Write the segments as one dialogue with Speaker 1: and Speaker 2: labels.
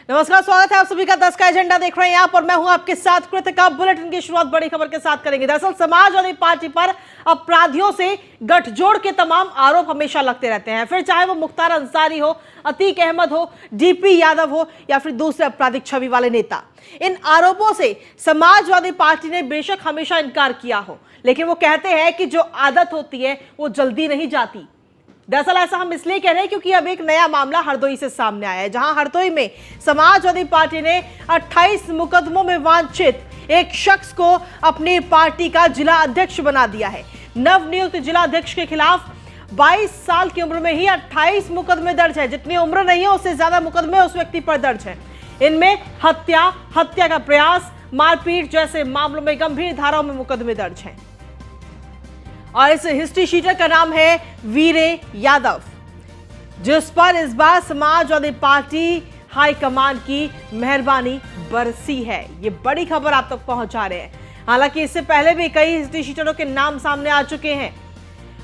Speaker 1: नमस्कार, स्वागत है आप सभी का 10 का एजेंडा देख रहे हैं आप और मैं हूं आपके साथ कृतिका। बुलेटिन की शुरुआत बड़ी खबर के साथ करेंगे। दरअसल समाजवादी पार्टी पर अपराधियों से गठजोड़ के तमाम आरोप हमेशा लगते रहते हैं, फिर चाहे वो मुख्तार अंसारी हो, अतीक अहमद हो, डीपी यादव हो या फिर दूसरे आपराधिक छवि वाले नेता। इन आरोपों से समाजवादी पार्टी ने बेशक हमेशा इनकार किया हो, लेकिन वो कहते हैं कि जो आदत होती है वो जल्दी नहीं जाती। दरअसल ऐसा हम इसलिए कह रहे हैं क्योंकि अब एक नया मामला हरदोई से सामने आया है, जहां हरदोई में समाजवादी पार्टी ने 28 मुकदमों में वांछित एक शख्स को अपनी पार्टी का जिला अध्यक्ष बना दिया है। नवनियुक्त जिला अध्यक्ष के खिलाफ 22 साल की उम्र में ही 28 मुकदमे दर्ज है। जितनी उम्र नहीं है उससे ज्यादा मुकदमे उस व्यक्ति पर दर्ज है। इनमें हत्या का प्रयास, मारपीट जैसे मामलों में गंभीर धाराओं में मुकदमे दर्ज हैं। और इस हिस्ट्री शीटर का नाम है वीरे यादव, जिस पर इस बार समाजवादी पार्टी हाईकमान की मेहरबानी बरसी है। ये बड़ी खबर आप तक पहुंचा रहे हैं। हालांकि इससे पहले भी कई हिस्ट्री शीटरों के नाम सामने आ चुके हैं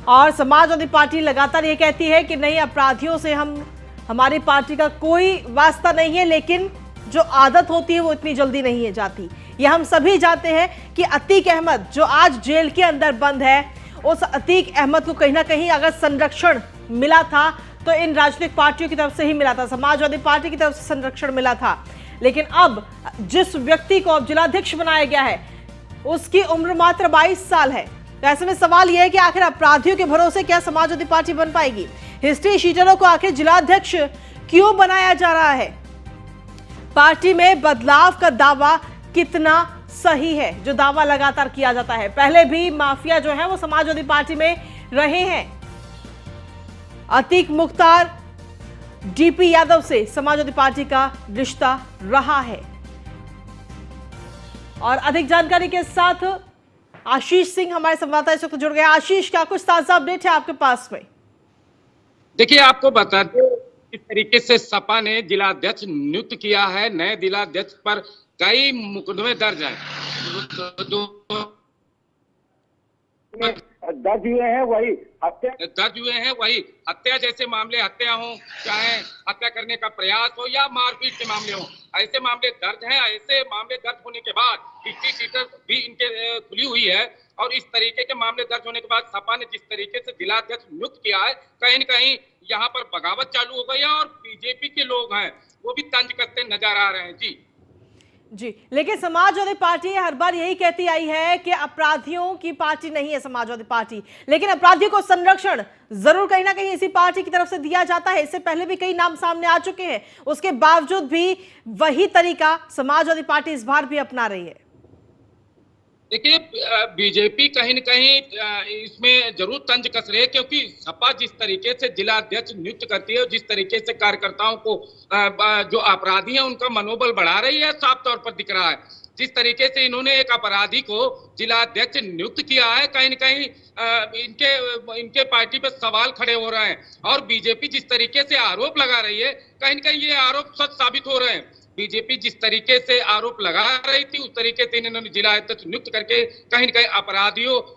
Speaker 1: और समाजवादी पार्टी लगातार ये कहती है कि नहीं, अपराधियों से हमारी पार्टी का कोई वास्ता नहीं है, लेकिन जो आदत होती है वो इतनी जल्दी नहीं है जाती। ये हम सभी जानते हैं कि अतीक अहमद जो आज जेल के अंदर बंद है, उस अतीक अहमद को कहीं ना कहीं अगर संरक्षण मिला था तो इन राजनीतिक पार्टियों की तरफ से ही मिला था, समाजवादी पार्टी की तरफ से संरक्षण मिला था। लेकिन अब जिस व्यक्ति को अब जिलाध्यक्ष बनाया गया है उसकी उम्र मात्र 22 साल है। तो ऐसे में सवाल यह है कि आखिर अपराधियों के भरोसे क्या समाजवादी पार्टी बन पाएगी? हिस्ट्री शीटरों को आखिर जिलाध्यक्ष क्यों बनाया जा रहा है? पार्टी में बदलाव का दावा कितना सही है जो दावा लगातार किया जाता है? पहले भी माफिया जो है वो समाजवादी पार्टी में रहे हैं। अतीक, मुख्तार, डीपी यादव से समाजवादी पार्टी का रिश्ता रहा है। और अधिक जानकारी के साथ आशीष सिंह हमारे संवाददाता इस वक्त जुड़ गए। आशीष, क्या कुछ ताजा अपडेट है आपके पास में?
Speaker 2: देखिए, आपको बता दें किस तरीके से सपा ने जिलाध्यक्ष नियुक्त किया है। नए जिलाध्यक्ष पर कई मुकदमे दर्ज हैं।
Speaker 3: दर्ज हुए हैं वही हत्या जैसे मामले, हत्या हो चाहे हत्या करने का प्रयास हो या मारपीट के मामले हो, ऐसे मामले दर्ज हैं। ऐसे मामले दर्ज होने के बाद हिस्ट्री शीटर भी इनके खुली हुई है और इस तरीके के मामले दर्ज होने के बाद सपा ने जिस तरीके से जिलाध्यक्ष नियुक्त किया है, कहीं न कहीं यहाँ पर बगावत चालू हो गई है और बीजेपी के लोग हैं वो भी तंज कसते नजर आ रहे हैं।
Speaker 1: जी, लेकिन समाजवादी पार्टी हर बार यही कहती आई है कि अपराधियों की पार्टी नहीं है समाजवादी पार्टी, लेकिन अपराधियों को संरक्षण जरूर कहीं ना कहीं इसी पार्टी की तरफ से दिया जाता है। इससे पहले भी कई नाम सामने आ चुके हैं, उसके बावजूद भी वही तरीका समाजवादी पार्टी इस बार भी अपना रही है।
Speaker 2: देखिए, बीजेपी कहीं न कहीं इसमें जरूर तंज कस रही है, क्योंकि सपा जिस तरीके से जिला अध्यक्ष नियुक्त करती है, जिस तरीके से कार्यकर्ताओं को जो अपराधी हैं उनका मनोबल बढ़ा रही है, साफ तौर पर दिख रहा है। जिस तरीके से इन्होंने एक अपराधी को जिला अध्यक्ष नियुक्त किया है, कहीं न कहीं इनके पार्टी पे सवाल खड़े हो रहे हैं और बीजेपी जिस तरीके से आरोप लगा रही है, कहीं न कहीं ये आरोप सच साबित हो रहे हैं। बीजेपी जिस तरीके से आरोप लगा रही थी उस तरीके से इन्होंने जिला अध्यक्ष नियुक्त करके कहीं न कहीं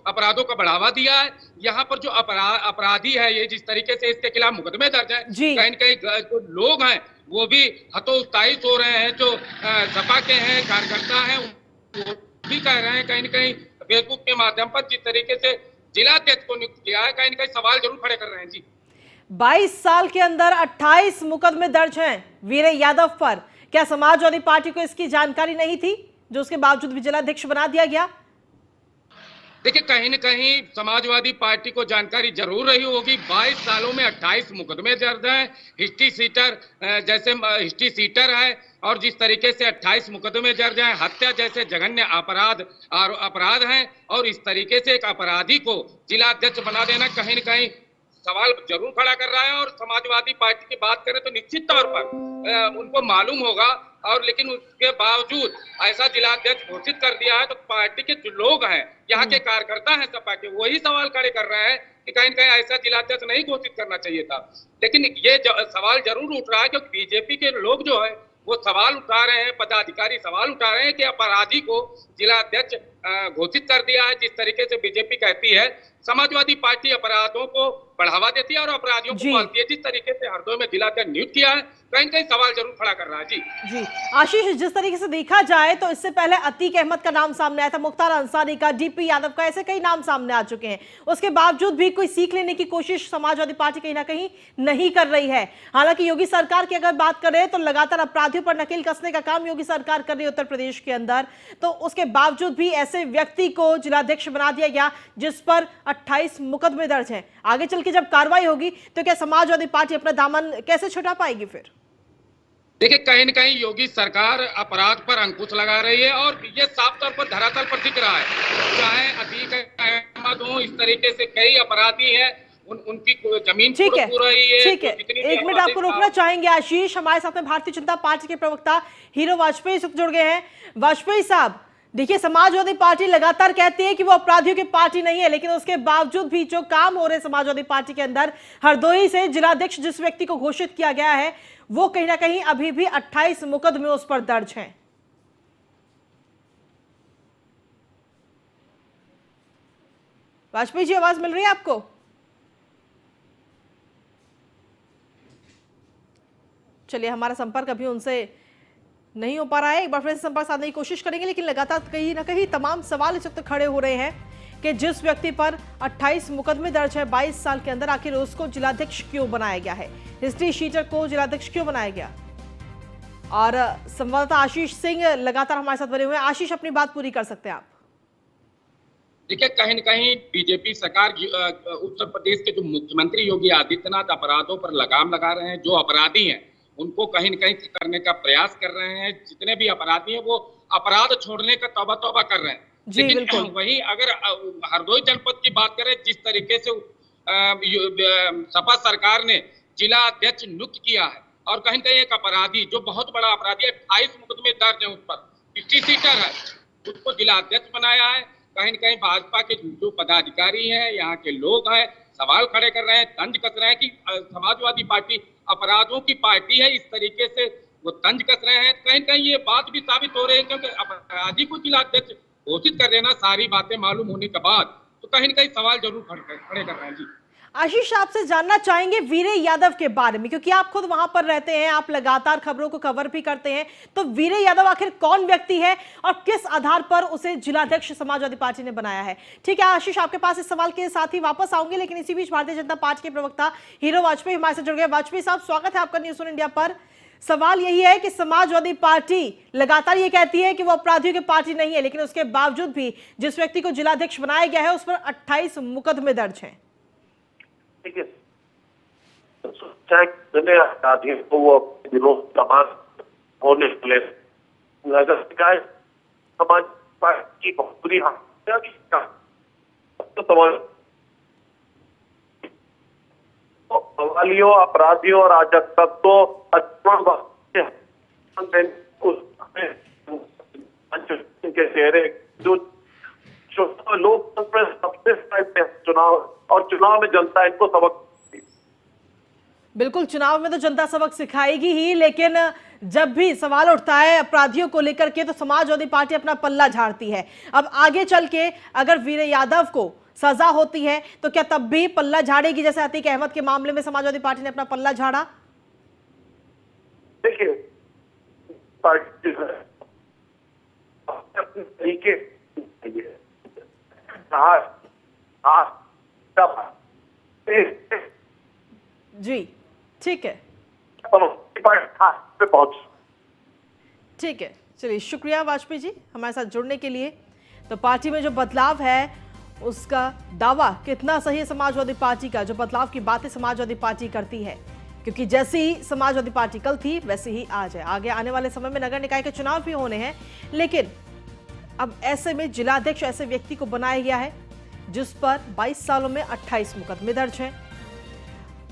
Speaker 2: अपराधों का बढ़ावा दिया है। यहाँ पर जो अपराधी है, ये जिस तरीके से इसके खिलाफ मुकदमे दर्ज है, कहीं न कहीं जो लोग हैं वो भी हतोत्साहित हो रहे हैं। जो सपा के हैं, कार्यकर्ता हैं, वो भी कह रहे हैं कहीं न कहीं फेसबुक के माध्यम पर जिस तरीके से जिला अध्यक्ष को नियुक्त किया है, कहीं न कहीं सवाल जरूर खड़े कर रहे हैं।
Speaker 1: 22 साल के अंदर 28 मुकदमे दर्ज हैं वीरे यादव पर। क्या समाजवादी पार्टी को इसकी जानकारी नहीं थी, जो उसके बावजूद भी जिलाध्यक्ष बना दिया गया?
Speaker 2: देखिए, कहीं न कहीं समाजवादी पार्टी को जानकारी जरूर रही होगी। 22 सालों में 28 मुकदमे दर्ज हैं। हिस्ट्री सीटर है और जिस तरीके से 28 मुकदमे दर्ज हैं, हत्या जैसे जघन्य अपराध हैं और इस तरीके से एक अपराधी को जिलाध्यक्ष बना देना कहीं न कहीं सवाल जरूर खड़ा कर रहा है। और समाजवादी पार्टी की बात करें तो निश्चित तौर पर उनको मालूम होगा, और लेकिन उसके बावजूद ऐसा जिलाध्यक्ष घोषित कर दिया है तो पार्टी के जो लोग हैं, यहाँ के कार्यकर्ता हैं सपा के, वही सवाल खड़े कर रहे हैं कि कहीं न कहीं ऐसा जिलाध्यक्ष नहीं घोषित करना चाहिए था। लेकिन ये सवाल जरूर उठ रहा है क्योंकि बीजेपी के लोग जो है वो सवाल उठा रहे हैं, पदाधिकारी सवाल उठा रहे हैं कि अपराधी को जिलाध्यक्ष घोषित कर दिया है। जिस तरीके से बीजेपी कहती है समाजवादी पार्टी अपराधों को बढ़ावा देती है और अपराधियों को पालती है, जिस तरीके से हरदोई में जिलाध्यक्ष नियुक्त किया है, कहीं न कहीं सवाल जरूर खड़ा कर रहा है। जी
Speaker 1: आशीष, जिस तरीके से देखा जाए तो इससे पहले अतीक अहमद का नाम सामने आया था, मुख्तार अंसारी का, डीपी यादव का, ऐसे कई नाम सामने आ चुके हैं। उसके बावजूद भी कोई सीख लेने की कोशिश समाजवादी पार्टी कहीं ना कहीं नहीं कर रही है। हालांकि योगी सरकार की अगर बात करें तो लगातार अपराधियों पर नकेल कसने का काम योगी सरकार कर रही है उत्तर प्रदेश के अंदर, तो उसके बावजूद भी ऐसे व्यक्ति को जिलाध्यक्ष बना दिया गया जिस पर 28 मुकदमे दर्ज हैं। आगे चल के जब कार्रवाई होगी तो क्या समाजवादी पार्टी अपना दामन कैसे छुटा पाएगी? फिर
Speaker 2: देखिए, कहीं न कहीं योगी सरकार अपराध पर अंकुश लगा रही है और ये साफ तौर पर धरातल पर दिख रहा है। चाहे अतीक अहमद हो, इस तरीके से कई अपराधी हैं, उनकी जमीन
Speaker 1: ठीक है। एक मिनट आपको रोकना चाहेंगे आशीष। हमारे साथ में भारतीय जनता पार्टी के प्रवक्ता हीरो वाजपेयी जुड़ गए हैं। वाजपेयी साहब, देखिए, समाजवादी पार्टी लगातार कहती है कि वो अपराधियों की पार्टी नहीं है, लेकिन उसके बावजूद भी जो काम हो रहे हैं समाजवादी पार्टी के अंदर, हरदोई से जिलाध्यक्ष जिस व्यक्ति को घोषित किया गया है वो कहीं ना कहीं अभी भी 28 मुकदमे उस पर दर्ज हैं। वाजपेयी जी, आवाज मिल रही है आपको? चलिए, हमारा संपर्क अभी उनसे नहीं हो पा रहा है। एक बार फिर से संपर्क साधने की कोशिश करेंगे, लेकिन लगातार कहीं ना कहीं तमाम सवाल इस वक्त खड़े हो रहे हैं कि जिस व्यक्ति पर 28 मुकदमे दर्ज है 22 साल के अंदर, आखिर उसको जिलाध्यक्ष क्यों बनाया गया है? हिस्ट्री शीटर को जिलाध्यक्ष क्यों बनाया गया? और संवाददाता आशीष सिंह लगातार हमारे साथ बने हुए हैं। आशीष, अपनी बात पूरी कर सकते हैं आप?
Speaker 2: देखिए, कहीं न कहीं बीजेपी सरकार उत्तर प्रदेश के जो मुख्यमंत्री योगी आदित्यनाथ अपराधों पर लगाम लगा रहे हैं। जो अपराधी हैं उनको कहीं न कहीं करने का प्रयास कर रहे हैं। जितने भी अपराधी हैं वो अपराध छोड़ने का तौबा तौबा कर रहे हैं। लेकिन वहीं अगर हरदोई जनपद की बात करें, जिस तरीके से सपा सरकार ने जिला अध्यक्ष नियुक्त किया है और कहीं न कहीं एक अपराधी जो बहुत बड़ा अपराधी है, 28 मुकदमे दर्ज है उस पर, हिस्ट्री शीटर है, उसको जिला अध्यक्ष बनाया है। कहीं न कहीं भाजपा के जो पदाधिकारी हैं, यहाँ के लोग हैं, सवाल खड़े कर रहे हैं, तंज कस रहे हैं कि समाजवादी पार्टी अपराधों की पार्टी है। इस तरीके से वो तंज कस रहे हैं। कहीं न कहीं ये बात भी साबित हो रही है, क्योंकि अपराधी को जिलाध्यक्ष घोषित कर देना, सारी बातें मालूम होने के बाद, तो कहीं न कहीं सवाल जरूर खड़े कर रहे हैं। जी
Speaker 1: आशीष, आपसे जानना चाहेंगे वीरे यादव के बारे में, क्योंकि आप खुद वहां पर रहते हैं, आप लगातार खबरों को कवर भी करते हैं। तो वीरे यादव आखिर कौन व्यक्ति है और किस आधार पर उसे जिलाध्यक्ष समाजवादी पार्टी ने बनाया है? ठीक है आशीष, आपके पास इस सवाल के साथ ही वापस आऊंगे, लेकिन इसी बीच भारतीय जनता पार्टी के प्रवक्ता हीरो वाजपेयी हमारे साथ जुड़ गए। वाजपेयी साहब, स्वागत है आपका न्यूज़ ऑन इंडिया पर। सवाल यही है कि समाजवादी पार्टी लगातार ये कहती है कि वो अपराधियों की पार्टी नहीं है, लेकिन उसके बावजूद भी जिस व्यक्ति को जिलाध्यक्ष बनाया गया है उस पर 28 मुकदमे दर्ज हैं।
Speaker 3: ठीक है, चाहे अपराधियों को वो दिनों समाज होने के नगर निकाय समाज पार्टी बहुत बुरी बवालियों, अपराधियों और अराजकत्व के चेहरे जो लोकतंत्र सबसे चुनाव, और चुनाव में जनता इनको सबक,
Speaker 1: बिल्कुल, चुनाव में तो जनता सबक सिखाएगी ही, लेकिन जब भी सवाल उठता है अपराधियों को लेकर के तो समाजवादी पार्टी अपना पल्ला झाड़ती है। अब आगे चल के अगर वीरे यादव को सजा होती है तो क्या तब भी पल्ला झाड़ेगी, जैसे अतीक अहमद के मामले में समाजवादी पार्टी ने अपना पल्ला झाड़ा?
Speaker 3: देखिए, पार्टी तरीके
Speaker 1: जी ठीक है, ठीक है, चलिए, शुक्रिया वाजपेयी जी हमारे साथ जुड़ने के लिए। तो पार्टी में जो बदलाव है उसका दावा कितना सही है समाजवादी पार्टी का? जो बदलाव की बातें समाजवादी पार्टी करती है, क्योंकि जैसी ही समाजवादी पार्टी कल थी वैसे ही आज है। आगे आने वाले समय में नगर निकाय के चुनाव भी होने हैं, लेकिन अब ऐसे में जिलाध्यक्ष ऐसे व्यक्ति को बनाया गया है जिस पर 22 सालों में 28 मुकदमे दर्ज हैं।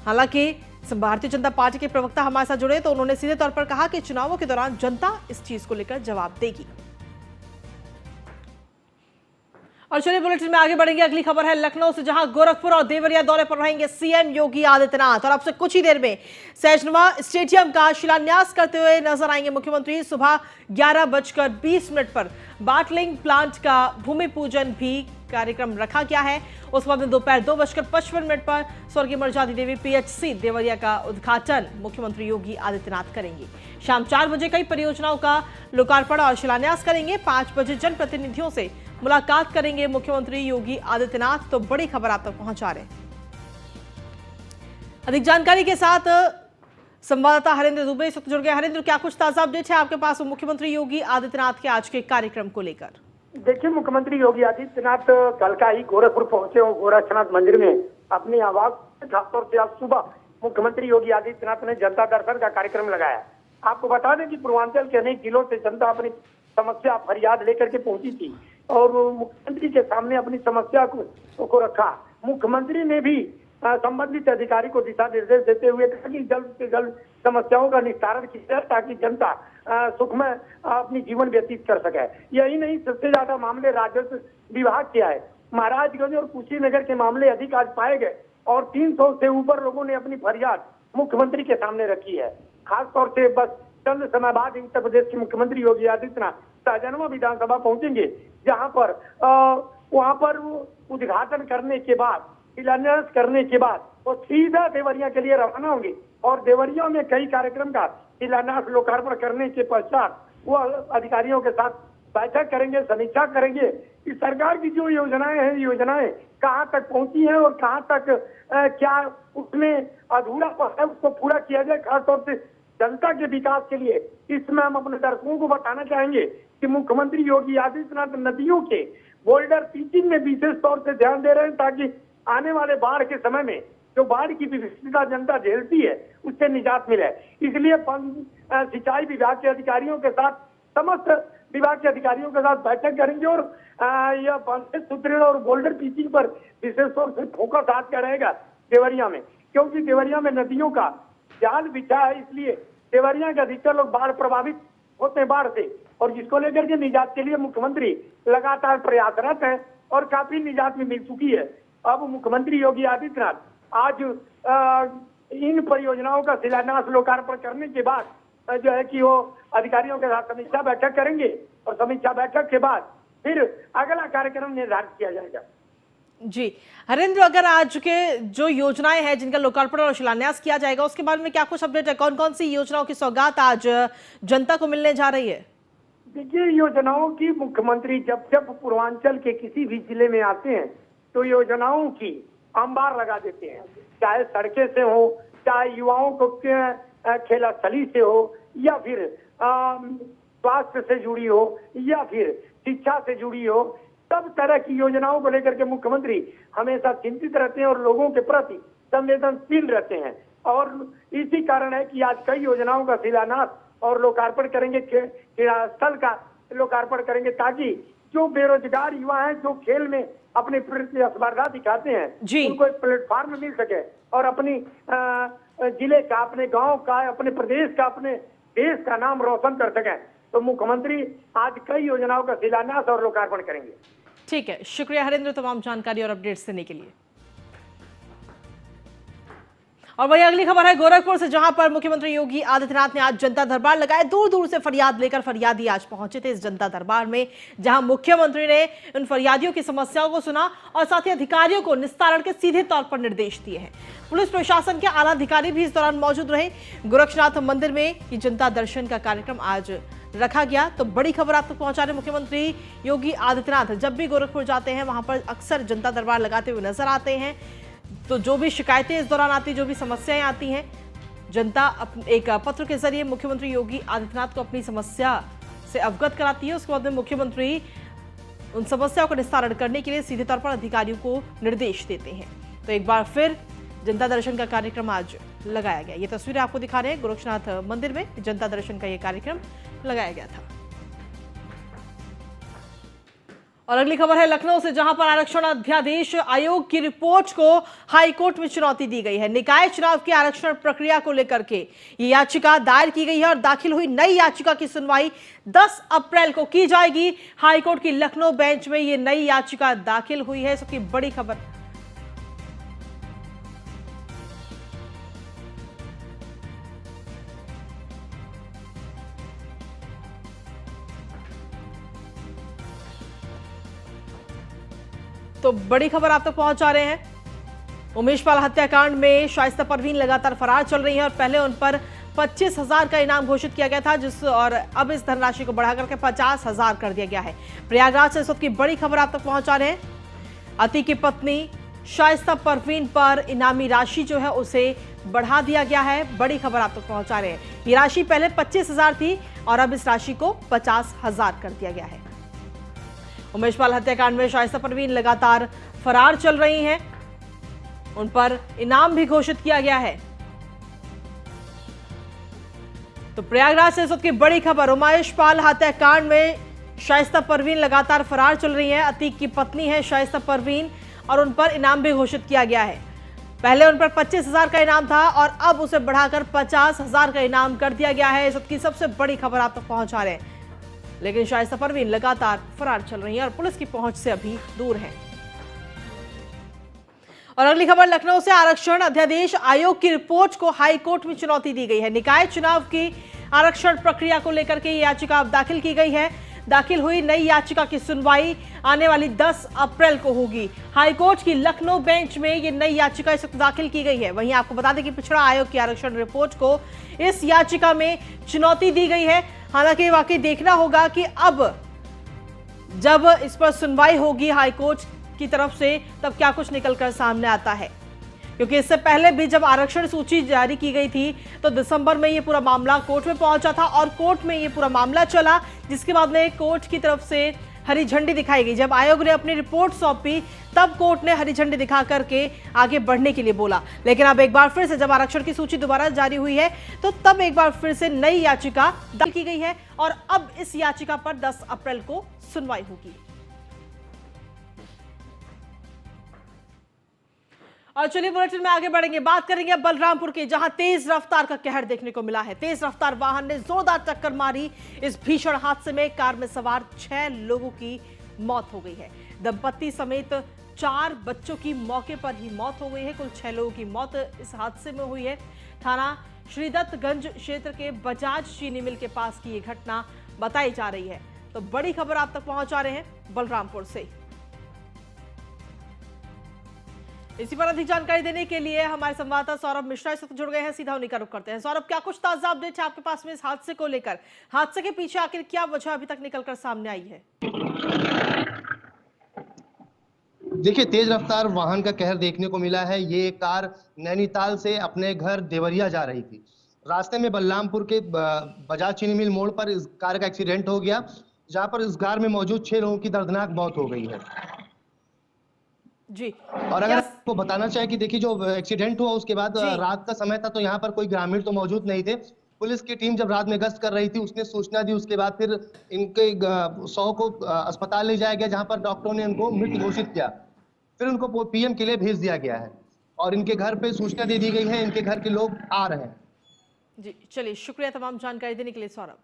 Speaker 1: हालांकि भारतीय जनता पार्टी के प्रवक्ता हमारे साथ जुड़े तो उन्होंने सीधे तौर पर कहा कि चुनावों के दौरान जनता इस चीज को लेकर जवाब देगी। और चलिए बुलेटिन में आगे बढ़ेंगे। अगली खबर है लखनऊ से, जहां गोरखपुर और देवरिया दौरे पर रहेंगे सीएम योगी आदित्यनाथ। और अब से कुछ ही देर में सहजनवा स्टेडियम का शिलान्यास करते हुए नजर आएंगे मुख्यमंत्री। सुबह 11:20 पर बाटलिंग प्लांट का भूमि पूजन भी कार्यक्रम रखा गया है। उस बाद में दोपहर 2:55 पर स्वर्गीय मर्जादी देवी पीएचसी देवरिया का उद्घाटन मुख्यमंत्री योगी आदित्यनाथ करेंगे। शाम 4 बजे कई परियोजनाओं का लोकार्पण और शिलान्यास करेंगे। 5 बजे जनप्रतिनिधियों से मुलाकात करेंगे मुख्यमंत्री योगी आदित्यनाथ। तो बड़ी खबर आप तक पहुंचा रहे हैं। अधिक जानकारी के साथ संवाददाता हरेंद्र दुबे इस वक्त जुड़ गए। हरेंद्र, क्या कुछ ताजा अपडेट है आपके पास मुख्यमंत्री योगी आदित्यनाथ के आज के कार्यक्रम को लेकर?
Speaker 4: देखिए, मुख्यमंत्री योगी आदित्यनाथ कल का ही गोरखपुर पहुंचे और गोरक्षनाथ मंदिर में अपनी आवाज, खासतौर से आज सुबह मुख्यमंत्री योगी आदित्यनाथ ने जनता दर्शन का कार्यक्रम लगाया। आपको बता दें कि पूर्वांचल के अनेक जिलों से जनता अपनी समस्या फरियाद लेकर के पहुंची थी और मुख्यमंत्री के सामने अपनी समस्या को रखा। मुख्यमंत्री ने भी संबंधित अधिकारी को दिशा निर्देश देते हुए कहा कि जल्द से जल्द समस्याओं का निस्तारण किया जाए ताकि जनता सुखमय अपनी जीवन व्यतीत कर सके। यही नहीं, सबसे ज्यादा मामले राजस्व विभाग के आए। महाराजगंज और कुशीनगर के मामले अधिक आज पाए गए और 300 से ऊपर लोगों ने अपनी फरियाद मुख्यमंत्री के सामने रखी है। खासतौर से बस चंद समय बाद उत्तर प्रदेश के मुख्यमंत्री योगी आदित्यनाथ सहजनवा विधानसभा पहुंचेंगे, जहां पर वहां पर उद्घाटन करने के बाद, शिलान्यास करने के बाद वो सीधा देवरिया के लिए रवाना होंगे और देवरिया में कई कार्यक्रम का शिलान्यास लोकार्पण करने के पश्चात वो अधिकारियों के साथ बैठक करेंगे, समीक्षा करेंगे कि सरकार की जो योजनाएं हैं, योजनाएं कहाँ तक पहुंची हैं और कहाँ तक क्या उसमें अधूरा है उसको पूरा किया जाए। खासतौर से जनता के विकास के लिए इसमें हम अपने दर्शकों को बताना चाहेंगे कि मुख्यमंत्री योगी आदित्यनाथ नदियों के बोल्डर पिचिंग में विशेष तौर से ध्यान दे रहे हैं ताकि आने वाले बाढ़ के समय में जो बाढ़ की विभिन्नता जनता झेलती है उससे निजात मिले। इसलिए सिंचाई विभाग के अधिकारियों के साथ, समस्त विभाग के अधिकारियों के साथ बैठक करेंगे और यह बांध सुदृढ़ और बोल्डर पिचिंग पर विशेष तौर से फोकस आज का रहेगा देवरिया में, क्योंकि देवरिया में नदियों का जाल बिछा है। इसलिए देवरिया के अधिकतर लोग बाढ़ प्रभावित होते हैं बाढ़ से, और जिसको लेकर के निजात के लिए मुख्यमंत्री लगातार प्रयासरत है और काफी निजात में मिल चुकी है। अब मुख्यमंत्री योगी आदित्यनाथ आज इन परियोजनाओं का शिलान्यास लोकार्पण करने के बाद जो है कि वो अधिकारियों के साथ समीक्षा बैठक करेंगे और समीक्षा बैठक के बाद फिर अगला कार्यक्रम निर्धारित किया जाएगा।
Speaker 1: जी हरेंद्र, अगर आज के जो योजनाएं हैं जिनका लोकार्पण और शिलान्यास किया जाएगा उसके बारे में क्या कुछ अपडेट है? कौन कौन सी योजनाओं की सौगात आज जनता को मिलने जा रही है?
Speaker 4: देखिए, योजनाओं की मुख्यमंत्री जब जब पूर्वांचल के किसी भी जिले में आते हैं तो योजनाओं की अंबार लगा देते हैं, चाहे सड़कें से हो, चाहे युवाओं को खेला स्थली से हो, या फिर स्वास्थ्य से जुड़ी हो, या फिर शिक्षा से जुड़ी हो। सब तरह की योजनाओं को लेकर के मुख्यमंत्री हमेशा चिंतित रहते हैं और लोगों के प्रति संवेदनशील रहते हैं। और इसी कारण है कि आज कई योजनाओं का शिलान्यास और लोकार्पण करेंगे, क्रीड़ा स्थल का लोकार्पण करेंगे, ताकि जो बेरोजगार युवा हैं, जो खेल में अपनी प्रतिस्पर्धा दिखाते हैं, उनको एक प्लेटफॉर्म मिल सके और अपनी जिले का, अपने गांव का, अपने प्रदेश का, अपने देश का नाम रोशन कर सकें। तो मुख्यमंत्री आज कई योजनाओं का शिलान्यास और लोकार्पण करेंगे।
Speaker 1: ठीक है, शुक्रिया हरेंद्र तमाम जानकारी और अपडेट्स देने के लिए। और वही अगली खबर है गोरखपुर से, जहां पर मुख्यमंत्री योगी आदित्यनाथ ने आज जनता दरबार लगाया। दूर दूर से फरियाद लेकर फरियादी आज पहुंचे थे इस जनता दरबार में, जहां मुख्यमंत्री ने उन फरियादियों की समस्याओं को सुना और साथ ही अधिकारियों को निस्तारण के सीधे तौर पर निर्देश दिए हैं। पुलिस प्रशासन के आला अधिकारी भी इस दौरान मौजूद रहे। गोरक्षनाथ मंदिर में ये जनता दर्शन का कार्यक्रम आज रखा गया। तो बड़ी खबर आप तक पहुंचा रहे मुख्यमंत्री योगी आदित्यनाथ जब भी गोरखपुर जाते हैं वहां पर अक्सर जनता दरबार लगाते हुए नजर आते हैं। तो जो भी शिकायतें इस दौरान आती, जो भी समस्याएं आती हैं, जनता एक पत्र के जरिए मुख्यमंत्री योगी आदित्यनाथ को अपनी समस्या से अवगत कराती है। उसके बाद में मुख्यमंत्री उन समस्याओं का निस्तारण करने के लिए सीधे तौर पर अधिकारियों को निर्देश देते हैं। तो एक बार फिर जनता दर्शन का कार्यक्रम आज लगाया गया। ये तस्वीरें आपको दिखा रहे हैं गोरक्षनाथ मंदिर में जनता दर्शन का ये कार्यक्रम लगाया गया था। और अगली खबर है लखनऊ से, जहां पर आरक्षण अध्यादेश आयोग की रिपोर्ट को हाईकोर्ट में चुनौती दी गई है। निकाय चुनाव की आरक्षण प्रक्रिया को लेकर के ये याचिका दायर की गई है और दाखिल हुई नई याचिका की सुनवाई 10 अप्रैल को की जाएगी। हाईकोर्ट की लखनऊ बेंच में ये नई याचिका दाखिल हुई है। इसकी बड़ी खबर। तो बड़ी खबर आप तक पहुंचा रहे हैं। उमेश पाल हत्याकांड में शाइस्ता परवीन लगातार फरार चल रही है और पहले उन पर 25,000 का इनाम घोषित किया गया था, और अब इस धनराशि को बढ़ाकर के 50,000 कर दिया गया है। प्रयागराज से इस वक्त की बड़ी खबर आप तक पहुंचा रहे हैं। अतीक की पत्नी शाइस्ता परवीन पर इनामी राशि जो है उसे बढ़ा दिया गया है। बड़ी खबर आप तक पहुंचा रहे हैं। ये राशि पहले 25,000 थी और अब इस राशि को 50,000 कर दिया गया है। उमेश पाल हत्याकांड में शाइस्ता परवीन लगातार फरार चल रही हैं। उन पर इनाम भी घोषित किया गया है। तो प्रयागराज से इस वक्त की बड़ी खबर। उमेश पाल हत्याकांड में शाइस्ता परवीन लगातार फरार चल रही है। अतीक की पत्नी है शाइस्ता परवीन और उन पर इनाम भी घोषित किया गया है। पहले उन पर 25,000 का इनाम था और अब उसे बढ़ाकर 50,000 का इनाम कर दिया गया है। इस वक्त की सबसे बड़ी खबर आप तक पहुंचा रहे हैं। लेकिन शाइस्ता परवीन लगातार फरार चल रही है और पुलिस की पहुंच से अभी दूर है। और अगली खबर लखनऊ से, आरक्षण अध्यादेश आयोग की रिपोर्ट को हाईकोर्ट में चुनौती दी गई है। निकाय चुनाव की आरक्षण प्रक्रिया को लेकर के याचिका अब दाखिल की गई है। दाखिल हुई नई याचिका की सुनवाई आने वाली 10 अप्रैल को होगी। हाईकोर्ट की लखनऊ बेंच में ये नई याचिका इस वक्त दाखिल की गई है। वहीं आपको बता दें कि पिछड़ा आयोग की आरक्षण रिपोर्ट को इस याचिका में चुनौती दी गई है। हालांकि वाकई देखना होगा कि अब जब इस पर सुनवाई होगी हाईकोर्ट की तरफ से तब क्या कुछ निकलकर सामने आता है, क्योंकि इससे पहले भी जब आरक्षण सूची जारी की गई थी तो दिसंबर में ये पूरा मामला कोर्ट में पहुंचा था और कोर्ट में ये पूरा मामला चला, जिसके बाद में कोर्ट की तरफ से हरी झंडी दिखाई गई। जब आयोग ने अपनी रिपोर्ट सौंपी तब कोर्ट ने हरी झंडी दिखा करके आगे बढ़ने के लिए बोला। लेकिन अब एक बार फिर से जब आरक्षण की सूची दोबारा जारी हुई है तो तब एक बार फिर से नई याचिका दाखिल की गई है और अब इस याचिका पर 10 अप्रैल को सुनवाई होगी। और चलिए बुलेटिन में आगे बढ़ेंगे, बात करेंगे अब बलरामपुर की, जहां तेज रफ्तार का कहर देखने को मिला है। तेज रफ्तार वाहन ने जोरदार टक्कर मारी। इस भीषण हादसे में कार में सवार 6 लोगों की मौत हो गई है। दंपत्ति समेत 4 बच्चों की मौके पर ही मौत हो गई है। कुल 6 लोगों की मौत इस हादसे में हुई है। थाना श्रीदत्तगंज क्षेत्र के बजाज चीनी मिल के पास की ये घटना बताई जा रही है। तो बड़ी खबर आप तक पहुंचा रहे हैं बलरामपुर से। इसी पर अधिक जानकारी देने के लिए हमारे संवाददाता सौरभ मिश्रा इस वक्त जुड़ गए हैं। सीधा उन्हीं का रुख करते हैं। सौरभ, क्या कुछ ताजा अपडेट है आपके पास में इस हादसे को लेकर? हादसे के पीछे आखिर क्या वजह अभी तक निकलकर सामने आई है?
Speaker 5: देखिए, तेज रफ्तार वाहन का कहर देखने को मिला है। ये कार नैनीताल से अपने घर देवरिया जा रही थी। रास्ते में बलरामपुर के बजाज चीनी मिल मोड़ पर इस कार का एक्सीडेंट हो गया, जहां पर इस कार में मौजूद 6 लोगों की दर्दनाक मौत हो गई है
Speaker 1: जी।
Speaker 5: और अगर आपको बताना चाहे कि देखिए, जो एक्सीडेंट हुआ उसके बाद रात का समय था तो यहाँ पर कोई ग्रामीण तो मौजूद नहीं थे। पुलिस की टीम जब रात में गश्त कर रही थी उसने सूचना दी। उसके बाद फिर इनके 100 को अस्पताल ले जाया गया, जहां पर डॉक्टरों ने उनको मृत घोषित किया। फिर उनको पीएम के लिए भेज दिया गया है और इनके घर पे सूचना दे दी गई है। इनके घर के लोग आ रहे हैं।
Speaker 1: जी चलिए, शुक्रिया तमाम जानकारी देने के लिए सौरभ।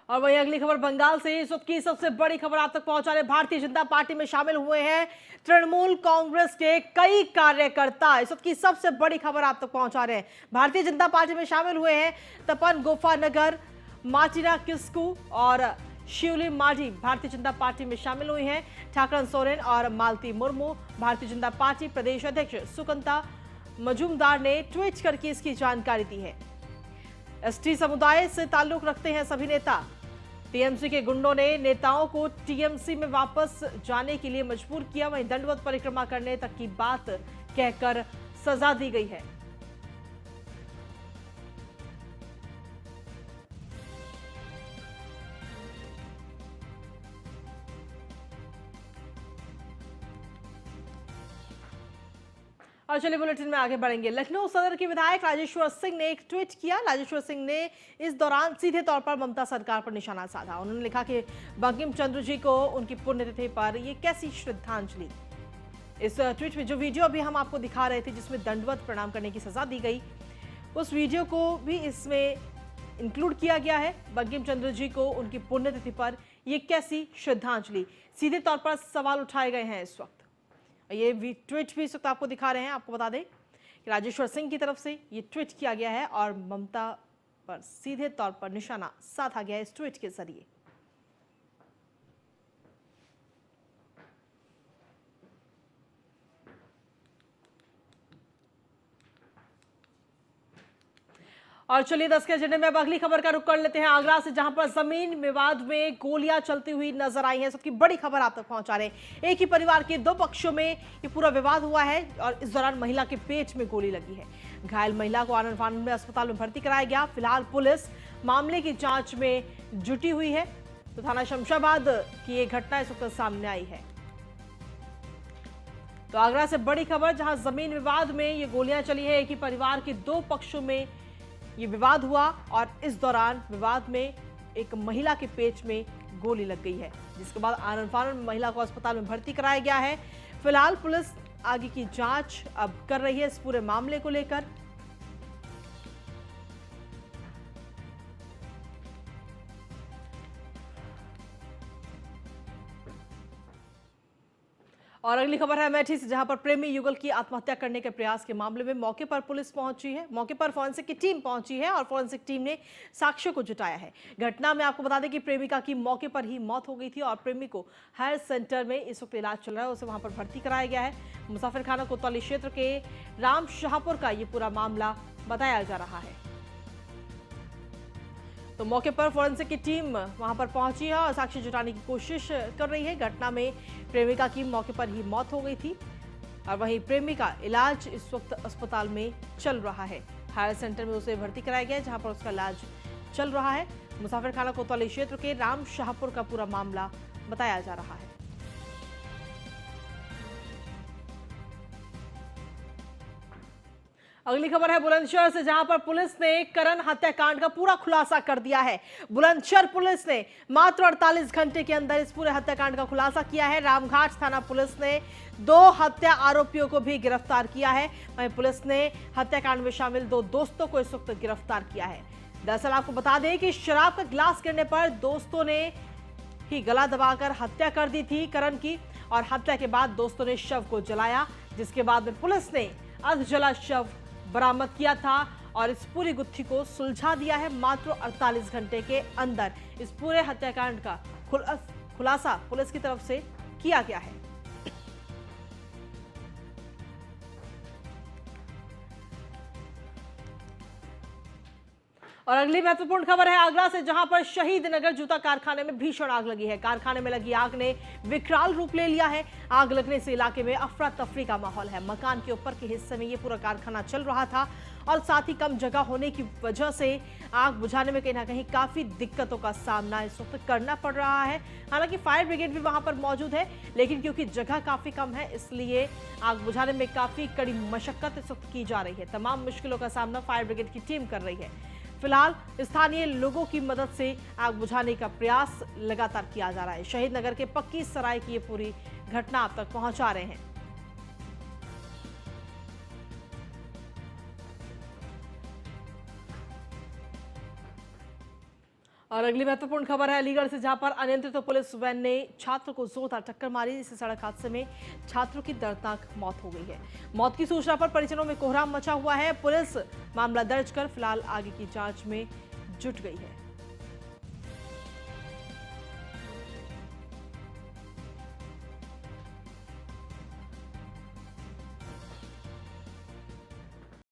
Speaker 1: और वही अगली खबर बंगाल से, इस वक्त की सबसे बड़ी खबर आप तक पहुंचा रहे। भारतीय जनता पार्टी में शामिल हुए हैं तृणमूल कांग्रेस के कई कार्यकर्ता। इस वक्त की सबसे बड़ी खबर आप तक पहुंचा रहे हैं। भारतीय जनता पार्टी में शामिल हुए हैं तपन गोफानगर, माचिरा किस्कू और शिवली माझी भारतीय जनता पार्टी में शामिल हुई हैं। ठाकरन सोरेन और मालती मुर्मू। भारतीय जनता पार्टी प्रदेश अध्यक्ष सुकंता मजूमदार ने ट्वीट करके इसकी जानकारी दी है। एसटी समुदाय से ताल्लुक रखते हैं सभी नेता। टीएमसी के गुंडों ने नेताओं को टीएमसी में वापस जाने के लिए मजबूर किया। वहीं दंडवत परिक्रमा करने तक की बात कहकर सजा दी गई है। और चलिए बुलेटिन में आगे बढ़ेंगे। लखनऊ सदर के विधायक राजेश्वर सिंह ने एक ट्वीट किया। राजेश्वर सिंह ने इस दौरान सीधे तौर पर ममता सरकार पर निशाना साधा। उन्होंने लिखा कि बंकिम चंद्र जी को उनकी पुण्यतिथि पर ये कैसी श्रद्धांजलि। इस ट्वीट में जो वीडियो अभी हम आपको दिखा रहे थे जिसमें दंडवत प्रणाम करने की सजा दी गई, उस वीडियो को भी इसमें इंक्लूड किया गया है। बंकिम चंद्र जी को उनकी पुण्यतिथि पर ये कैसी श्रद्धांजलि, सीधे तौर पर सवाल उठाए गए हैं इस वक्त। ये ट्वीट भी इस वक्त आपको दिखा रहे हैं। आपको बता दें कि राजेश्वर सिंह की तरफ से ये ट्वीट किया गया है और ममता पर सीधे तौर पर निशाना साधा गया है इस ट्वीट के जरिए। और चलिए 10 के एजेंडे में अब अगली खबर का रुख कर लेते हैं आगरा से, जहां पर जमीन विवाद में गोलियां चलती हुई नजर आई हैं। सबकी बड़ी खबर आप तक पहुंचा रहे हैं। एक ही परिवार के दो पक्षों में ये पूरा विवाद हुआ है और इस दौरान महिला के पेट में गोली लगी है। घायल महिला को आनंद फानंद में अस्पताल में भर्ती कराया गया। फिलहाल पुलिस मामले की जांच में जुटी हुई है। तो थाना शमशाबाद की एक घटना इस वक्त सामने आई है। तो आगरा से बड़ी खबर, जहां जमीन विवाद में ये गोलियां चली है। एक ही परिवार के दो पक्षों में ये विवाद हुआ और इस दौरान विवाद में एक महिला के पेट में गोली लग गई है, जिसके बाद आनंद फानंद महिला को अस्पताल में भर्ती कराया गया है। फिलहाल पुलिस आगे की जांच अब कर रही है इस पूरे मामले को लेकर। और अगली खबर है अमेठी से, जहां पर प्रेमी युगल की आत्महत्या करने के प्रयास के मामले में मौके पर पुलिस पहुंची है। मौके पर फोरेंसिक की टीम पहुंची है और फोरेंसिक टीम ने साक्ष्यों को जुटाया है। घटना में आपको बता दें कि प्रेमिका की मौके पर ही मौत हो गई थी और प्रेमी को हेल्थ सेंटर में इस वक्त इलाज चल रहा है, उसे वहां पर भर्ती कराया गया है। मुसाफिर खाना कोतवाली क्षेत्र के राम शाहपुर का ये पूरा मामला बताया जा रहा है। तो मौके पर फोरेंसिक की टीम वहां पर पहुंची है और साक्ष्य जुटाने की कोशिश कर रही है। घटना में प्रेमिका की मौके पर ही मौत हो गई थी और वहीं प्रेमी का इलाज इस वक्त अस्पताल में चल रहा है। हेल्थ सेंटर में उसे भर्ती कराया गया है, जहां पर उसका इलाज चल रहा है। मुसाफिर खाना कोतवाली क्षेत्र के राम शाहपुर का पूरा मामला बताया जा रहा है। अगली खबर है बुलंदशहर से, जहां पर पुलिस ने करण हत्याकांड का पूरा खुलासा कर दिया है। बुलंदशहर पुलिस ने मात्र 48 घंटे के अंदर इस पूरे हत्याकांड का खुलासा किया है। रामघाट थाना पुलिस ने 2 हत्या आरोपियों को भी गिरफ्तार किया है। वहीं पुलिस ने हत्याकांड में शामिल 2 दोस्तों को इस वक्त गिरफ्तार किया है। दरअसल आपको बता दें कि शराब का गिलास गिरने पर दोस्तों ने ही गला दबाकर हत्या कर दी थी करण की, और हत्या के बाद दोस्तों ने शव को जलाया, जिसके बाद में पुलिस ने अर्धजला शव बरामद किया था और इस पूरी गुत्थी को सुलझा दिया है। मात्र 48 घंटे के अंदर इस पूरे हत्याकांड का खुलासा पुलिस की तरफ से किया गया है। और अगली महत्वपूर्ण खबर है आगरा से, जहां पर शहीद नगर जूता कारखाने में भीषण आग लगी है। कारखाने में लगी आग ने विकराल रूप ले लिया है। आग लगने से इलाके में अफरा तफरी का माहौल है। मकान के ऊपर के हिस्से में ये पूरा कारखाना चल रहा था और साथ ही कम जगह होने की वजह से आग बुझाने में कहीं ना कहीं काफी दिक्कतों का सामना इस वक्त करना पड़ रहा है। हालांकि फायर ब्रिगेड भी वहां पर मौजूद है, लेकिन क्योंकि जगह काफी कम है इसलिए आग बुझाने में काफी कड़ी मशक्कत इस वक्त की जा रही है। तमाम मुश्किलों का सामना फायर ब्रिगेड की टीम कर रही है। फिलहाल स्थानीय लोगों की मदद से आग बुझाने का प्रयास लगातार किया जा रहा है। शहीद नगर के पक्की सराय की ये पूरी घटना आप तक पहुंचा रहे हैं। और अगली महत्वपूर्ण खबर है अलीगढ़ से, जहां पर अनियंत्रित पुलिस वैन ने छात्र को जोरदार टक्कर मारी। इस सड़क हादसे में छात्रों की दर्दनाक मौत हो गई है। मौत की सूचना पर परिजनों में कोहराम मचा हुआ है। पुलिस मामला दर्ज कर फिलहाल आगे की जांच में जुट गई है।